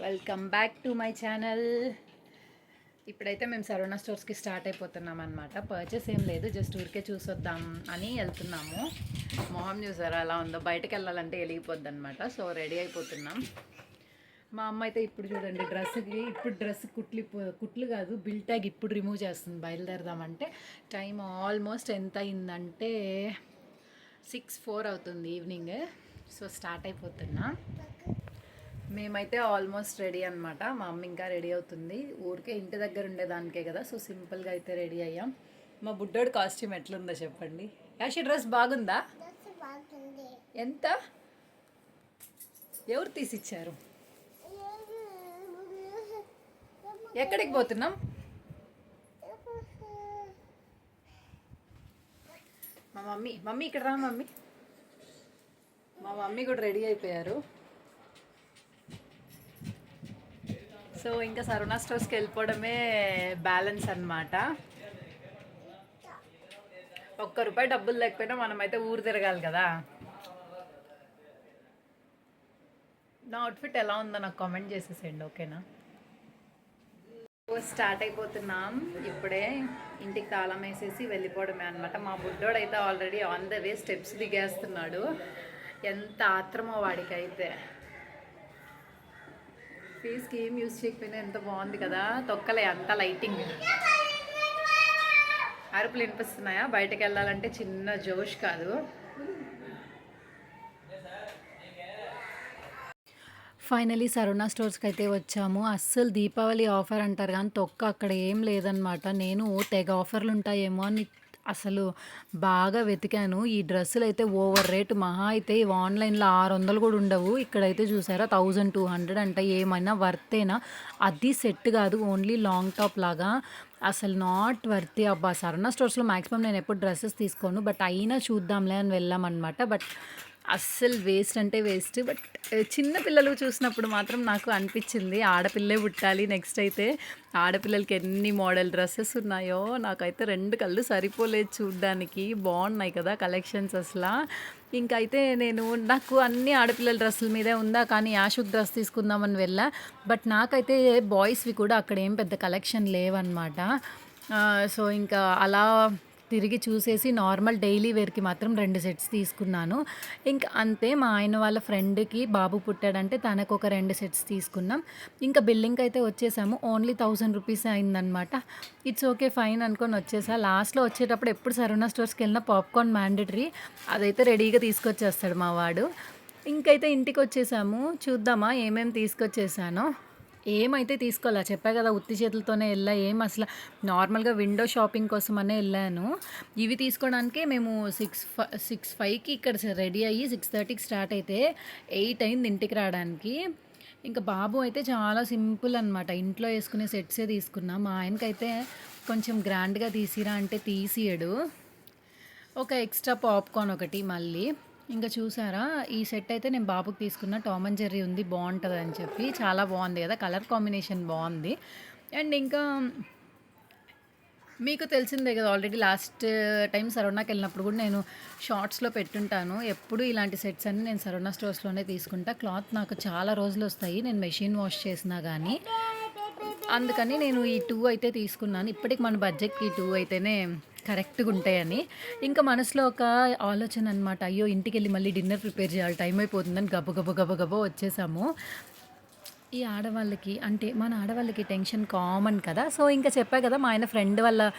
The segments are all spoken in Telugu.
Welcome back to my channel. ఇప్పుడైతే మేము సరవణ స్టోర్స్కి స్టార్ట్ అయిపోతున్నాం అనమాట. పర్చేస్ ఏం లేదు, జస్ట్ ఊరికే చూసొద్దాం అని వెళ్తున్నాము. మొహం చూసారా అలా ఉందో, బయటకు వెళ్ళాలంటే వెలిగిపోద్ది అనమాట. సో రెడీ అయిపోతున్నాం. మా అమ్మ అయితే ఇప్పుడు చూడండి డ్రెస్ కుట్లు కాదు, బిల్ ట్యాగ్ ఇప్పుడు రిమూవ్ చేస్తుంది బయలుదేరదామంటే. టైం ఆల్మోస్ట్ ఎంత అయిందంటే 6:04 అవుతుంది ఈవినింగ్. సో స్టార్ట్ అయిపోతున్నా. మేమైతే ఆల్మోస్ట్ రెడీ అనమాట. మా అమ్మ ఇంకా రెడీ అవుతుంది. ఊరికే ఇంటి దగ్గర ఉండేదానికే కదా, సో సింపుల్గా అయితే రెడీ అయ్యాం. మా బుడ్డోడి కాస్ట్యూమ్ ఎట్లుందో చెప్పండి. యాషి డ్రెస్ బాగుందా? ఎంత? ఎవరు తీసిచ్చారు? ఎక్కడికి పోతున్నాం? మా మమ్మీ ఇక్కడ రా. మా మమ్మీ కూడా రెడీ అయిపోయారు. సో ఇంకా సరవణ స్టోర్స్కి వెళ్ళిపోవడమే బ్యాలెన్స్ అనమాట. ₹1 డబ్బులు లేకపోయినా మనమైతే ఊరు తిరగాలి కదా. నా అవుట్ఫిట్ ఎలా ఉందో నాకు కామెంట్ చేసేసేయండి, ఓకేనా? స్టార్ట్ అయిపోతున్నాం. ఇప్పుడే ఇంటికి తాళం వేసేసి వెళ్ళిపోవడమే అనమాట. మా బుడ్డోడు అయితే already on the way steps దిగేస్తున్నాడు. ఎంత ఆత్రమో వాడికైతే. ఫేస్కి ఏం యూజ్ చేయకపోయినా ఎంత బాగుంది కదా, తొక్కలే అంత లైటింగ్. అరుపులు వినిపిస్తున్నాయా? బయటకు వెళ్ళాలంటే చిన్న జోష్ కాదు. ఫైనలీ సరవణ స్టోర్స్కి అయితే వచ్చాము. అస్సలు దీపావళి ఆఫర్ అంటారు కానీ తొక్క అక్కడ ఏం లేదనమాట. నేను తెగ ఆఫర్లు ఉంటాయేమో అని అసలు బాగా వెతికాను. ఈ డ్రెస్సులు అయితే ఓవర్ రేట్. మహా అయితే ఇవి ఆన్లైన్లో 600 కూడా ఉండవు. ఇక్కడైతే చూసారా 1200 అంట. ఏమైనా వర్తేనా? అది సెట్ కాదు, ఓన్లీ లాంగ్ టాప్ లాగా. అసలు నాట్ వర్తి. అబ్బా, సరవణ స్టోర్స్లో మ్యాక్సిమం నేను ఎప్పుడు డ్రెస్సెస్ తీసుకోను, బట్ అయినా చూద్దాంలే అని వెళ్ళామన్నమాట. బట్ అస్సలు వేస్ట్ అంటే వేస్ట్. బట్ చిన్న పిల్లలు చూసినప్పుడు మాత్రం నాకు అనిపించింది ఆడపిల్లే పుట్టాలి. నెక్స్ట్ అయితే ఆడపిల్లలకి ఎన్ని మోడల్ డ్రెస్సెస్ ఉన్నాయో, నాకైతే 2 కళ్ళు సరిపోలేదు చూడ్డానికి. బాగున్నాయి కదా కలెక్షన్స్ అసలు. ఇంకైతే నాకు అన్ని ఆడపిల్లల డ్రెస్సుల మీదే ఉందా, కానీ యాషుక్ డ్రెస్ తీసుకుందామని వెళ్ళా. బట్ నాకైతే బాయ్స్వి కూడా అక్కడ ఏం పెద్ద కలెక్షన్ లేవన్నమాట. సో ఇంకా అలా తిరిగి చూసేసి నార్మల్ డైలీ వేర్కి మాత్రం 2 సెట్స్ తీసుకున్నాను. ఇంకా అంతే. మా ఆయన వాళ్ళ ఫ్రెండ్కి బాబు పుట్టాడంటే తనకు ఒక 2 సెట్స్ తీసుకున్నాం. ఇంకా బిల్లింగ్ అయితే వచ్చేసాము. ఓన్లీ ₹1000 అయిందనమాట. ఇట్స్ ఓకే, ఫైన్ అనుకొని వచ్చేసా. లాస్ట్లో వచ్చేటప్పుడు ఎప్పుడు సరవణ స్టోర్స్కి వెళ్ళినా పాప్కార్న్ మ్యాండేటరీ, అదైతే రెడీగా తీసుకొచ్చేస్తాడు మా వాడు. ఇంకైతే ఇంటికి వచ్చేసాము. చూద్దామా ఏమేమి తీసుకొచ్చేసానో. ఏమైతే తీసుకోవాలా, చెప్పా కదా ఉత్తి చేతులతోనే వెళ్ళా. అసలు నార్మల్గా విండో షాపింగ్ కోసమనే వెళ్ళాను. ఇవి తీసుకోవడానికే మేము 6:05కి ఇక్కడ రెడీ అయ్యి 6:30కి స్టార్ట్ అయితే 8 అయింది ఇంటికి రావడానికి. ఇంకా బాబు అయితే చాలా సింపుల్ అనమాట. ఇంట్లో వేసుకునే సెట్సే తీసుకున్నా. మా ఆయనకైతే కొంచెం గ్రాండ్గా తీసిరా అంటే తీసియడు. ఒక ఎక్స్ట్రా పాప్కార్న్ ఒకటి మళ్ళీ. ఇంకా చూసారా, ఈ సెట్ అయితే నేను బాబుకి తీసుకున్న. టామ్ అండ్ జెర్రీ ఉంది, బాగుంటుంది అని చెప్పి. చాలా బాగుంది కదా, కలర్ కాంబినేషన్ బాగుంది. అండ్ ఇంకా మీకు తెలిసిందే కదా, ఆల్రెడీ లాస్ట్ టైం సరవణకి వెళ్ళినప్పుడు కూడా నేను షార్ట్స్లో పెట్టుంటాను. ఎప్పుడు ఇలాంటి సెట్స్ అన్నీ నేను సరవణ స్టోర్స్లోనే తీసుకుంటా. క్లాత్ నాకు చాలా రోజులు వస్తాయి, నేను మెషిన్ వాష్ చేసినా కానీ. అందుకని నేను ఈ 2 అయితే తీసుకున్నాను. ఇప్పటికి మన బడ్జెట్కి ఈ 2 అయితేనే కరెక్ట్గా ఉంటాయని. ఇంకా మనసులో ఒక ఆలోచన అనమాట, అయ్యో ఇంటికి వెళ్ళి మళ్ళీ డిన్నర్ ప్రిపేర్ చేయాలి, టైం అయిపోతుందని గబగబ వచ్చేసాము. ఈ ఆడవాళ్ళకి అంటే మన ఆడవాళ్ళకి టెన్షన్ కామన్ కదా. సో ఇంకా చెప్పా కదా, మా ఆయన ఫ్రెండ్ వాళ్ళ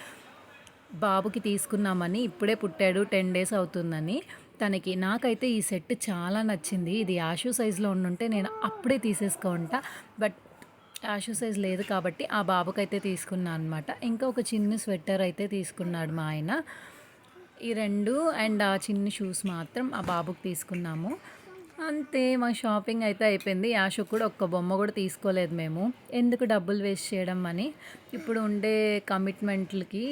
బాబుకి తీసుకున్నామని. ఇప్పుడే పుట్టాడు, 10 డేస్ అవుతుందని తనకి. నాకైతే ఈ సెట్ చాలా నచ్చింది. ఇది యాషు సైజులో ఉండుంటే నేను అప్పుడే తీసేసుకుంటా. బట్ యాషు సైజ్ లేదు కాబట్టి ఆ బాబుకైతే తీసుకున్నాను అనమాట. ఇంకా ఒక చిన్న స్వెటర్ అయితే తీసుకున్నాడు మా ఆయన. ఈ 2 అండ్ ఆ చిన్న షూస్ మాత్రం ఆ బాబుకి తీసుకున్నాము. అంతే, మా షాపింగ్ అయితే అయిపోయింది. యాషు కూడా ఒక్క బొమ్మ కూడా తీసుకోలేదు మేము. ఎందుకు డబ్బులు వేస్ట్ చేయడం అని. ఇప్పుడు ఉండే కమిట్మెంట్లకి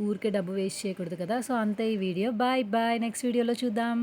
ఊరికే డబ్బు వేస్ట్ చేయకూడదు కదా. సో అంతే ఈ వీడియో. బాయ్. నెక్స్ట్ వీడియోలో చూద్దాం.